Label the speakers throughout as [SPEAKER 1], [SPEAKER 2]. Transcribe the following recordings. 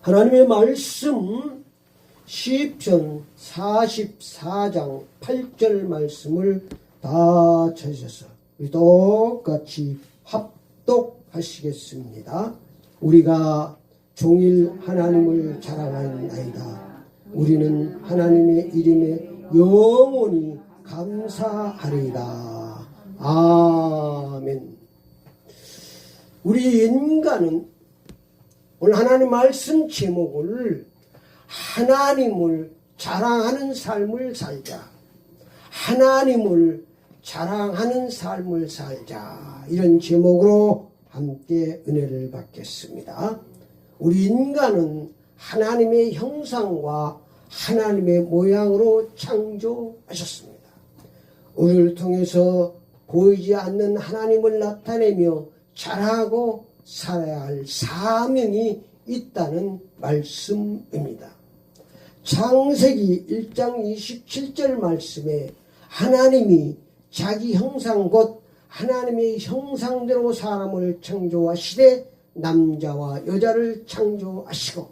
[SPEAKER 1] 하나님의 말씀 시편 44장 8절 말씀을 다 찾으셔서 우리 똑같이 합독하시겠습니다. 우리가 종일 하나님을 자랑하나이다. 우리는 하나님의 이름에 영원히 감사하리이다. 아멘. 우리 인간은 오늘 하나님 말씀 제목을 하나님을 자랑하는 삶을 살자. 하나님을 자랑하는 삶을 살자. 이런 제목으로 함께 은혜를 받겠습니다. 우리 인간은 하나님의 형상과 하나님의 모양으로 창조하셨습니다. 우리를 통해서 보이지 않는 하나님을 나타내며 자랑하고 살아야 할 사명이 있다는 말씀입니다. 창세기 1장 27절 말씀에 하나님이 자기 형상 곧 하나님의 형상대로 사람을 창조하시되 남자와 여자를 창조하시고,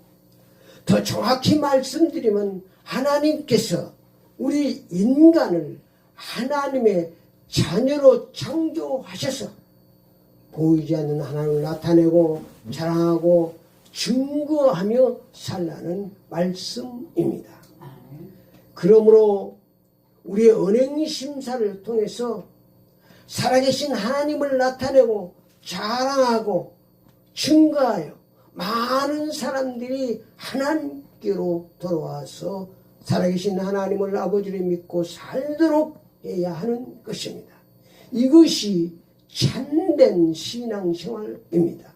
[SPEAKER 1] 더 정확히 말씀드리면 하나님께서 우리 인간을 하나님의 자녀로 창조하셔서 보이지 않는 하나님을 나타내고 자랑하고 증거하며 살라는 말씀입니다. 그러므로 우리의 언행심사를 통해서 살아계신 하나님을 나타내고 자랑하고 증거하여 많은 사람들이 하나님께로 돌아와서 살아계신 하나님을 아버지를 믿고 살도록 해야 하는 것입니다. 이것이 참된 신앙생활입니다.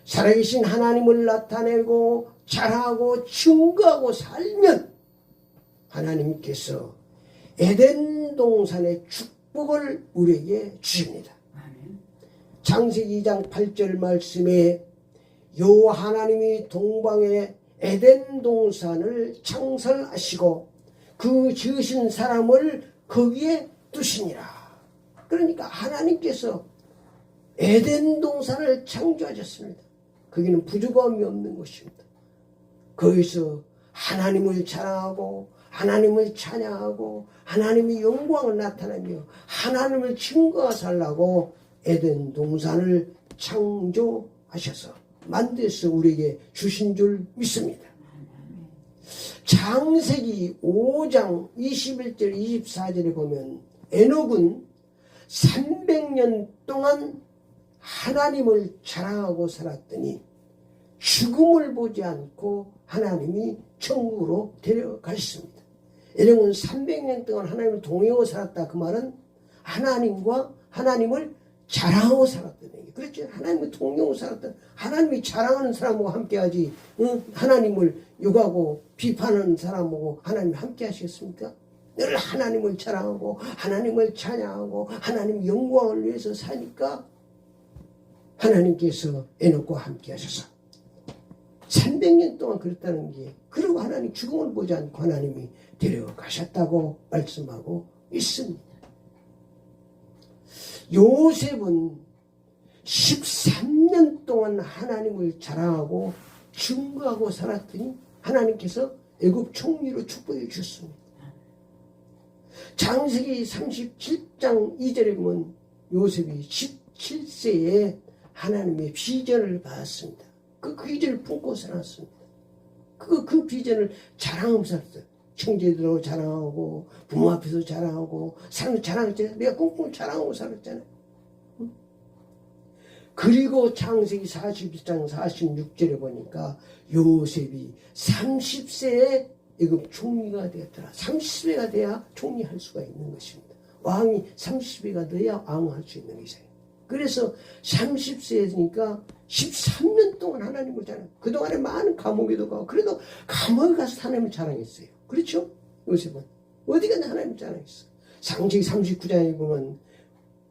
[SPEAKER 1] 살아계신 하나님을 나타내고 자랑하고 증거하고 살면 하나님께서 에덴 동산의 축복을 우리에게 주십니다. 창세기 2장 8절 말씀에 여호와 하나님이 동방에 에덴 동산을 창설하시고 그 지으신 사람을 거기에 두시니라. 그러니까 하나님께서 에덴 동산을 창조하셨습니다. 거기는 부족함이 없는 곳입니다. 거기서 하나님을 자랑하고 하나님을 찬양하고 하나님의 영광을 나타내며 하나님을 증거하 살라고 에덴 동산을 창조하셔서 만들어서 우리에게 주신 줄 믿습니다. 창세기 5장 21절 24절에 보면 에녹은 300년 동안 하나님을 자랑하고 살았더니 죽음을 보지 않고 하나님이 천국으로 데려가셨습니다. 에녹은 300년 동안 하나님을 동행하고 살았다. 그 말은 하나님을 자랑하고 살았다는 얘기예요. 그렇죠. 하나님을 동행하고 살았다. 하나님이 자랑하는 사람하고 함께하지, 하나님을 욕하고 비판하는 사람하고 하나님이 함께 하시겠습니까? 늘 하나님을 자랑하고 하나님을 찬양하고 하나님 영광을 위해서 사니까 하나님께서 에녹과 함께 하셔서 300년 동안 그랬다는 게, 그리고 하나님 죽음을 보지 않고 하나님이 데려가셨다고 말씀하고 있습니다. 요셉은 13년 동안 하나님을 자랑하고 증거하고 살았더니 하나님께서 애굽 총리로 축복해 주셨습니다. 창세기 37장 2절에 보면 요셉이 17세에 하나님의 비전을 받았습니다. 그 비전을 품고 살았습니다. 그 비전을 자랑하면서 살았어요. 형제들하고 자랑하고 부모 앞에서 자랑하고 사람을 자랑했잖아요. 내가 꽁꽁 자랑하고 살았잖아요. 그리고 창세기 42장 46절에 보니까 요셉이 30세에 애굽 총리가 되었더라. 30세가 돼야 총리할 수가 있는 것입니다. 왕이 30세가 돼야 왕할 수 있는 것이에요. 그래서 30세니까 13년 동안 하나님을 자랑. 그동안에 많은 감옥에도 가고 그래도 감옥에 가서 하나님을 자랑했어요. 그렇죠? 요셉은 어디 가나 하나님을 자랑했어요. 창세기 39장에 보면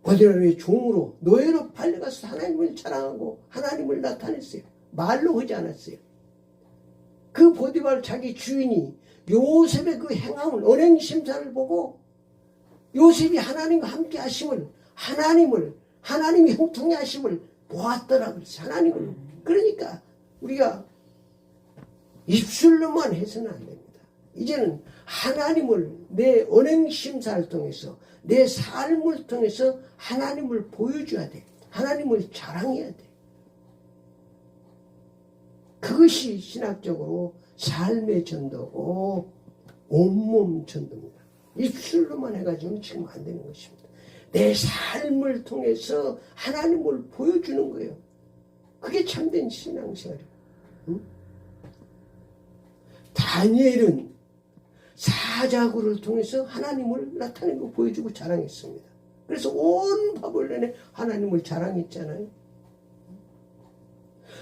[SPEAKER 1] 보디발의 종으로 노예로 팔려가서 하나님을 자랑하고 하나님을 나타냈어요. 말로 하지 않았어요. 그 보디발 자기 주인이 요셉의 그 행함을, 언행심사를 보고 요셉이 하나님과 함께 하심을, 하나님이 형통해 하심을 보았더라고요. 하나님을. 그러니까 우리가 입술로만 해서는 안 됩니다. 이제는 하나님을 내 언행심사를 통해서 내 삶을 통해서 하나님을 보여줘야 돼. 하나님을 자랑해야 돼. 그것이 신학적으로 삶의 전도고 온몸 전도입니다. 입술로만 해가지고는 지금 안 되는 것입니다. 내 삶을 통해서 하나님을 보여주는 거예요. 그게 참된 신앙생활이에요. 응? 다니엘은 사자굴을 통해서 하나님을 나타내고 보여주고 자랑했습니다. 그래서 온 바벨론에 하나님을 자랑했잖아요.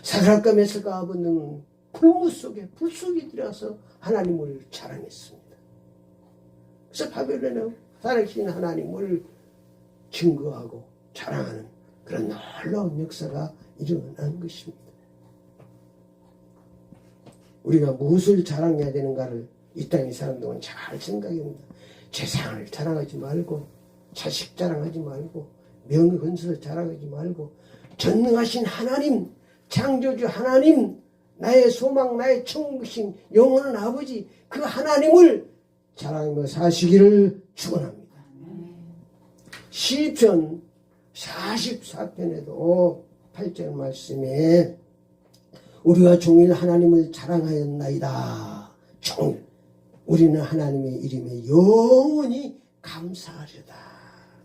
[SPEAKER 1] 사드락과 메삭과 아벳느고는 불무 속에 불 속에 들어가서 하나님을 자랑했습니다. 그래서 바벨론에 살아계신 하나님을 증거하고 자랑하는 그런 놀라운 역사가 일어난 것입니다. 우리가 무엇을 자랑해야 되는가를 이 땅에 사는 동안 잘 생각해야 합니다. 재산을 자랑하지 말고 자식 자랑하지 말고 명예건설 자랑하지 말고 전능하신 하나님, 창조주 하나님, 나의 소망, 나의 천국이신 영원한 아버지, 그 하나님을 자랑하며 사시기를 축원합니다. 시편 44편에도 8절 말씀에 우리가 종일 하나님을 자랑하였나이다. 종일 우리는 하나님의 이름에 영원히 감사하려다.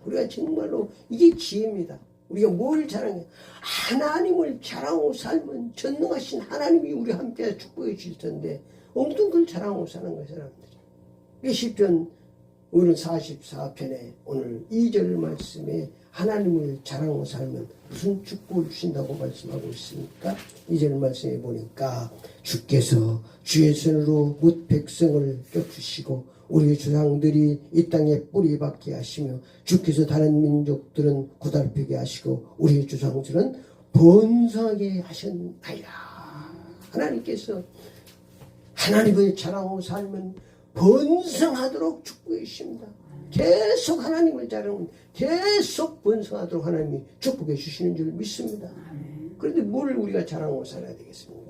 [SPEAKER 1] 우리가 정말로 이게 지혜입니다. 우리가 뭘 자랑해? 하나님을 자랑하고 살면 전능하신 하나님이 우리 함께 축복해 주실 텐데 엉뚱 걸 자랑하고 사는 거예요, 사람들이. 이 시편 오늘 44편에 오늘 2절 말씀에 하나님을 자랑하고 살면 무슨 축복을 주신다고 말씀하고 있습니까? 2절 말씀에 보니까 주께서 주의 손으로 뭇 백성을 쫓으시고 우리 조상들이 이 땅에 뿌리 박게 하시며 주께서 다른 민족들은 고달프게 하시고 우리 조상들은 번성하게 하셨나이다. 하나님께서 하나님을 자랑하고 살면 번성하도록 축복해 주십니다. 계속 하나님을 자랑하면 계속 번성하도록 하나님이 축복해 주시는 줄 믿습니다. 그런데 뭘 우리가 자랑하고 살아야 되겠습니까?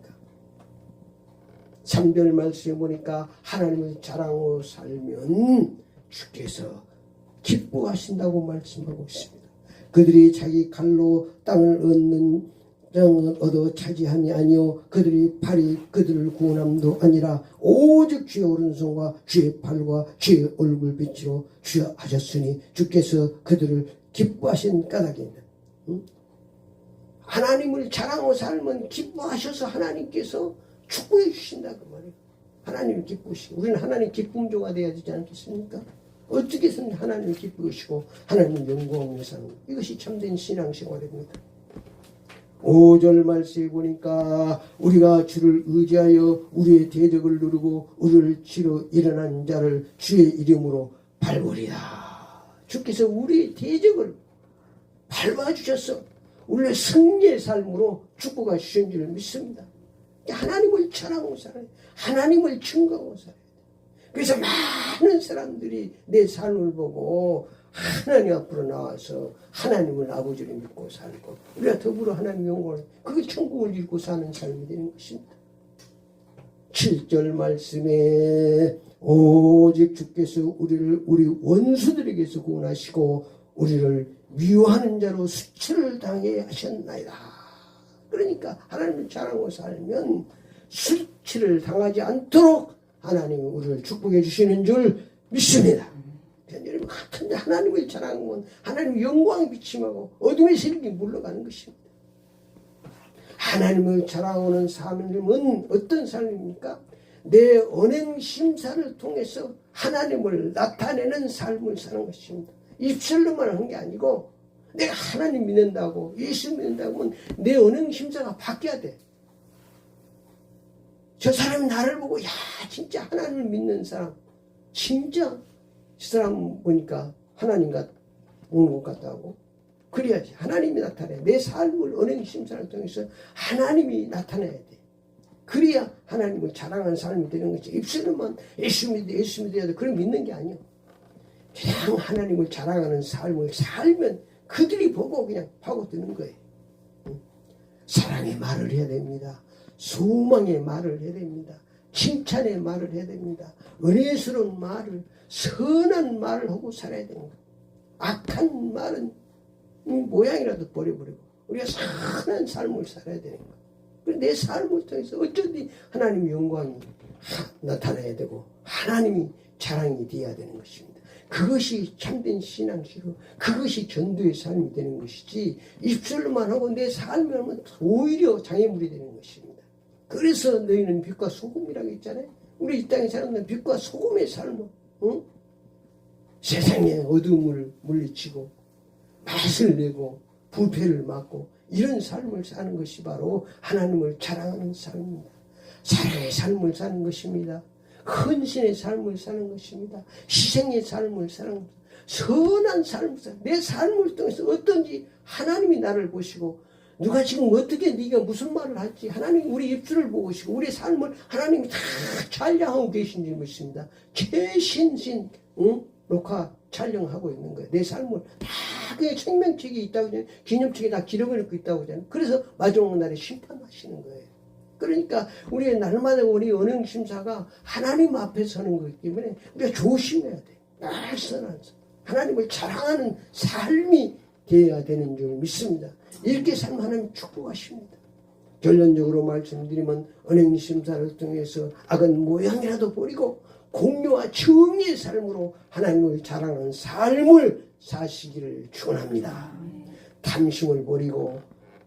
[SPEAKER 1] 3절 말씀에 보니까 하나님을 자랑하고 살면 주께서 기뻐하신다고 말씀하고 있습니다. 그들이 자기 칼로 땅을 얻는 땅을 얻어 차지함이 아니요 그들이 팔이 그들을 구원함도 아니라 오직 주의 오른손과 주의 팔과 주의 얼굴 빛으로 주여 하셨으니 주께서 그들을 기뻐하신 까닭입니다. 하나님을 자랑하고 살면 기뻐하셔서 하나님께서 축복해 주신다 그 말이에요. 하나님을 기쁘시고 우리는 하나님 기쁨조가 되어야 되지 않겠습니까? 어떻게 해서든 하나님을 기쁘시고 하나님 영광을 사는 것. 이것이 참된 신앙생활입니다. 5절 말씀에 보니까 우리가 주를 의지하여 우리의 대적을 누르고 우리를 치러 일어난 자를 주의 이름으로 밟으리라. 주께서 우리의 대적을 밟아주셔서 우리의 승리의 삶으로 축복해 주신 줄 믿습니다. 하나님을 자랑하고 살아야 돼. 하나님을 증거하고 살아야 돼. 그래서 많은 사람들이 내 삶을 보고 하나님 앞으로 나와서 하나님을 아버지를 믿고 살고 우리가 더불어 하나님 영광을 그게 천국을 잃고 사는 삶이 되는 것입니다. 7절 말씀에 오직 주께서 우리를 우리 원수들에게서 구원하시고 우리를 미워하는 자로 수치를 당해 하셨나이다. 그러니까 하나님을 자랑하고 살면 수치를 당하지 않도록 하나님이 우리를 축복해 주시는 줄 믿습니다. 여러분 같은데 하나님을 자랑하면 하나님 영광이 비침하고 어둠의 세력이 물러가는 것입니다. 하나님을 자랑하는 삶은 어떤 삶입니까? 내 언행 심사를 통해서 하나님을 나타내는 삶을 사는 것입니다. 입술로만 하는 게 아니고 내가 하나님 믿는다고 예수 믿는다고 하면 내 언행 심사가 바뀌어야 돼. 저 사람이 나를 보고 야 진짜 하나님을 믿는 사람 진짜 이 사람 보니까 하나님 오는 것 같다고 그래야지 하나님이 나타내. 내 삶을 언행 심사를 통해서 하나님이 나타내야 돼. 그래야 하나님을 자랑하는 삶이 되는 거지. 입술로만 예수 믿어야 돼. 그럼 믿는 게 아니야. 그냥 하나님을 자랑하는 삶을 살면 그들이 보고 그냥 파고드는 거예요. 사랑의 말을 해야 됩니다. 소망의 말을 해야 됩니다. 칭찬의 말을 해야 됩니다. 은혜스러운 말을, 선한 말을 하고 살아야 됩니다. 악한 말은 모양이라도 버려버리고 우리가 선한 삶을 살아야 되는 거예요. 내 삶을 통해서 어쩐지 하나님의 영광이 나타나야 되고 하나님이 자랑이 되어야 되는 것입니다. 그것이 참된 신앙시로 그것이 전도의 삶이 되는 것이지 입술로만 하고 내 삶을 하면 오히려 장애물이 되는 것입니다. 그래서 너희는 빛과 소금이라고 했잖아요. 우리 이 땅에 사는 빛과 소금의 삶을 세상의 어둠을 물리치고 맛을 내고 부패를 막고 이런 삶을 사는 것이 바로 하나님을 자랑하는 삶입니다. 사랑의 삶을 사는 것입니다. 헌신의 삶을 사는 것입니다. 희생의 삶을 사는 것입니다. 선한 삶을 사는 내 삶을 통해서 어떤지 하나님이 나를 보시고 누가 지금 어떻게 네가 무슨 말을 할지 하나님이 우리 입술을 보시고 우리 삶을 하나님이 다 촬영하고 계신 줄 믿습니다. 최신신 녹화 촬영하고 있는 거예요. 내 삶을 다 그게 생명책이 있다고 하잖아요. 기념책에 다 기록해놓고 있다고 하잖아요. 그래서 마지막 날에 심판하시는 거예요. 그러니까 우리의 날마다 우리 언행심사가 하나님 앞에 서는 거기 때문에 우리가 조심해야 돼요. 날 선한 하나님을 자랑하는 삶이 되어야 되는 줄 믿습니다. 이렇게 살면 하나님 축복하십니다. 결론적으로 말씀드리면 언행심사를 통해서 악은 모양이라도 버리고 공유와 정의의 삶으로 하나님을 자랑하는 삶을 사시기를 축원합니다. 탐심을 버리고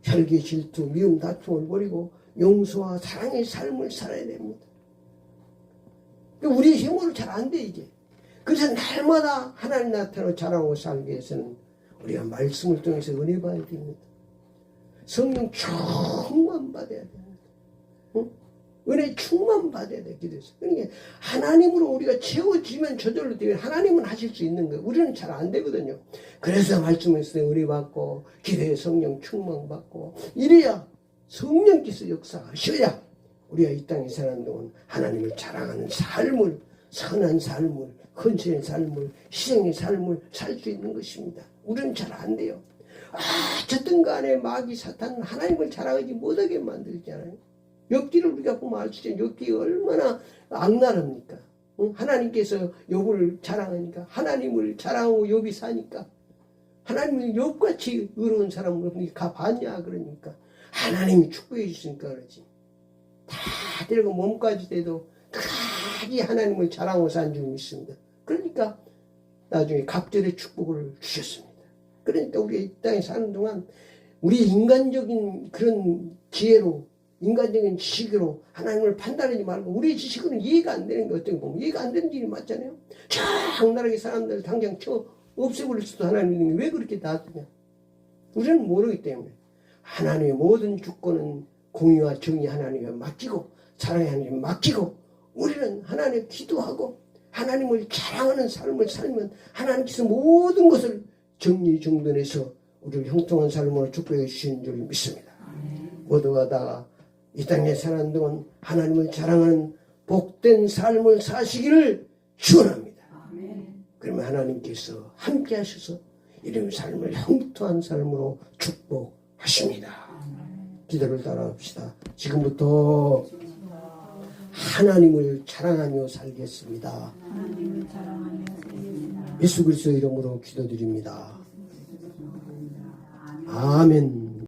[SPEAKER 1] 혈기 질투 미움 다툼을 버리고 용서와 사랑의 삶을 살아야 됩니다. 우리의 힘으로 잘 안 돼 이게. 그래서 날마다 하나님 나타나서 자랑하고 살기 위해서는 우리가 말씀을 통해서 은혜 받아야 됩니다. 성령 충만 받아야 됩니다. 은혜 충만 받아야 돼 기도해서. 그러니까 하나님으로 우리가 채워지면 저절로 되면 하나님은 하실 수 있는 거예요. 우리는 잘 안 되거든요. 그래서 말씀에서 은혜 받고 기도에 성령 충만 받고 이래야 성령께서 역사하셔야 우리가 이 땅에 사는 동안 하나님을 자랑하는 삶을 선한 삶을 헌신의 삶을 희생의 삶을 살 수 있는 것입니다. 우리는 잘 안 돼요. 어쨌든 간에 마귀 사탄은 하나님을 자랑하지 못하게 만들잖아요. 욥기를 우리가 보면 알 수 있죠. 욥기가 얼마나 악랄합니까? 하나님께서 욥을 자랑하니까 하나님을 자랑하고 욥이 사니까 하나님은 욥같이 의로운 사람을 가봤냐 그러니까 하나님이 축복해 주시니까 그러지. 다 데리고 몸까지 돼도 끝까지 하나님을 자랑하고 산 줄 믿습니다. 그러니까 나중에 갑절의 축복을 주셨습니다. 그러니까 우리가 이 땅에 사는 동안 우리 인간적인 그런 지혜로 인간적인 지식으로 하나님을 판단하지 말고 우리의 지식으로는 이해가 안 되는 게 어떤 거 보면 이해가 안 되는 일이 맞잖아요. 장나라하게 사람들 당장 쳐 없애버릴 수도 하나님이 왜 그렇게 놔두냐. 우리는 모르기 때문에 하나님의 모든 주권은 공의와 정의 하나님에 맡기고 사랑의 하나님에 맡기고 우리는 하나님을 기도하고 하나님을 자랑하는 삶을 살면 하나님께서 모든 것을 정리정돈해서 우리를 형통한 삶으로 축복해 주시는 줄 믿습니다. 모두가 다 이 땅에 사는 동안 하나님을 자랑하는 복된 삶을 사시기를 축원합니다. 그러면 하나님께서 함께 하셔서 이런 삶을 형통한 삶으로 축복하십니다. 기도를 따라합시다. 지금부터 하나님을 자랑하며 살겠습니다. 예수 그리스도의 이름으로 기도드립니다. 아멘.